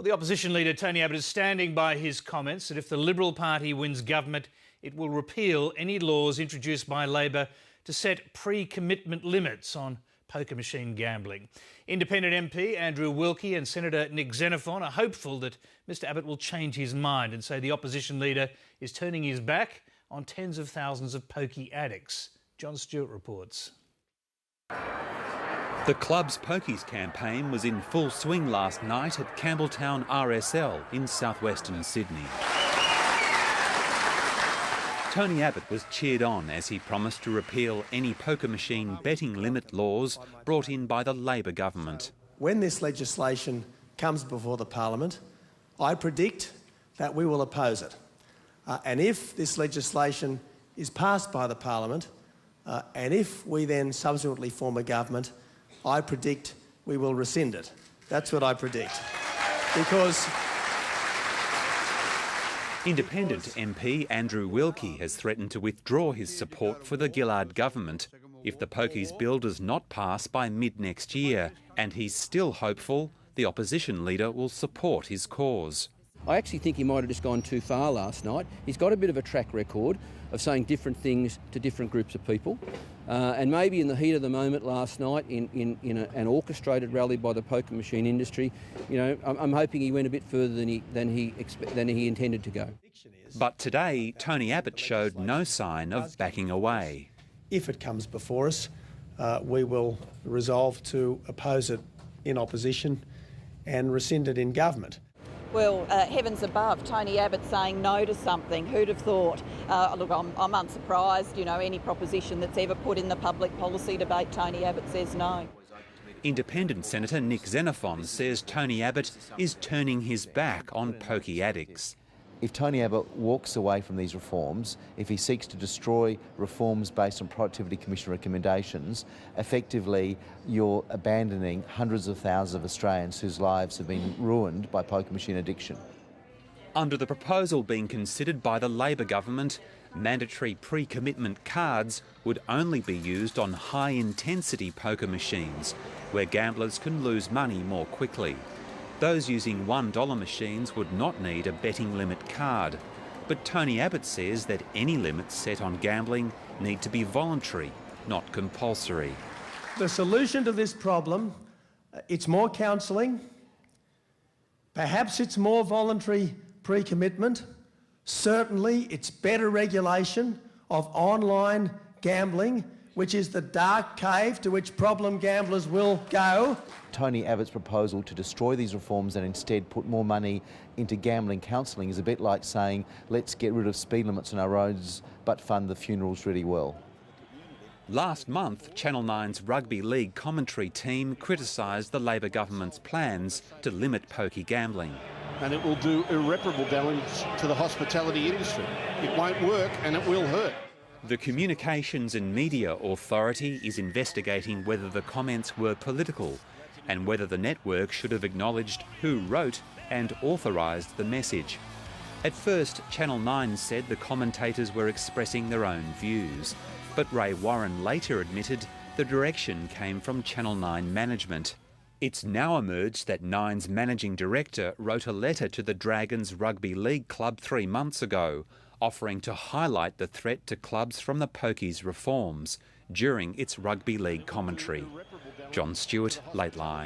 Well, the opposition leader Tony Abbott is standing by his comments that if the Liberal Party wins government, it will repeal any laws introduced by Labor to set pre-commitment limits on poker machine gambling. Independent MP Andrew Wilkie and Senator Nick Xenophon are hopeful that Mr Abbott will change his mind and say the opposition leader is turning his back on tens of thousands of pokie addicts. John Stewart reports. The club's pokies campaign was in full swing last night at Campbelltown RSL in southwestern Sydney. Tony Abbott was cheered on as he promised to repeal any poker machine betting limit laws brought in by the Labor government. When this legislation comes before the Parliament, I predict that we will oppose it. And if this legislation is passed by the Parliament, and if we then subsequently form a government, I predict we will rescind it. That's what I predict. Because Independent MP Andrew Wilkie has threatened to withdraw his support for the Gillard government if the pokies bill does not pass by mid-next year, and he's still hopeful the opposition leader will support his cause. I actually think he might have just gone too far last night. He's got a bit of a track record of saying different things to different groups of people. And maybe in the heat of the moment last night, in an orchestrated rally by the poker machine industry, you know, I'm hoping he went a bit further than he intended to go. But today, Tony Abbott showed no sign of backing away. if it comes before us, we will resolve to oppose it in opposition and rescind it in government. Well, heavens above, Tony Abbott saying no to something. Who'd have thought? Look, I'm unsurprised, you know, any proposition that's ever put in the public policy debate, Tony Abbott says no. Independent Senator Nick Xenophon says Tony Abbott is turning his back on pokie addicts. If Tony Abbott walks away from these reforms, if he seeks to destroy reforms based on Productivity Commission recommendations, effectively you're abandoning hundreds of thousands of Australians whose lives have been ruined by poker machine addiction. Under the proposal being considered by the Labor government, mandatory pre-commitment cards would only be used on high-intensity poker machines, where gamblers can lose money more quickly. Those using $1 machines would not need a betting limit card. But Tony Abbott says that any limits set on gambling need to be voluntary, not compulsory. The solution to this problem, it's more counselling, perhaps it's more voluntary pre-commitment, certainly it's better regulation of online gambling, which is the dark cave to which problem gamblers will go. Tony Abbott's proposal to destroy these reforms and instead put more money into gambling counselling is a bit like saying, let's get rid of speed limits on our roads but fund the funerals really well. Last month, Channel 9's rugby league commentary team criticised the Labor government's plans to limit pokie gambling. And it will do irreparable damage to the hospitality industry. It won't work and it will hurt. The Communications and Media Authority is investigating whether the comments were political and whether the network should have acknowledged who wrote and authorised the message. At first, Channel 9 said the commentators were expressing their own views, but Ray Warren later admitted the direction came from Channel 9 management. It's now emerged that Nine's managing director wrote a letter to the Dragons Rugby League club 3 months ago, offering to highlight the threat to clubs from the pokies reforms during its rugby league commentary. John Stewart, Late Line.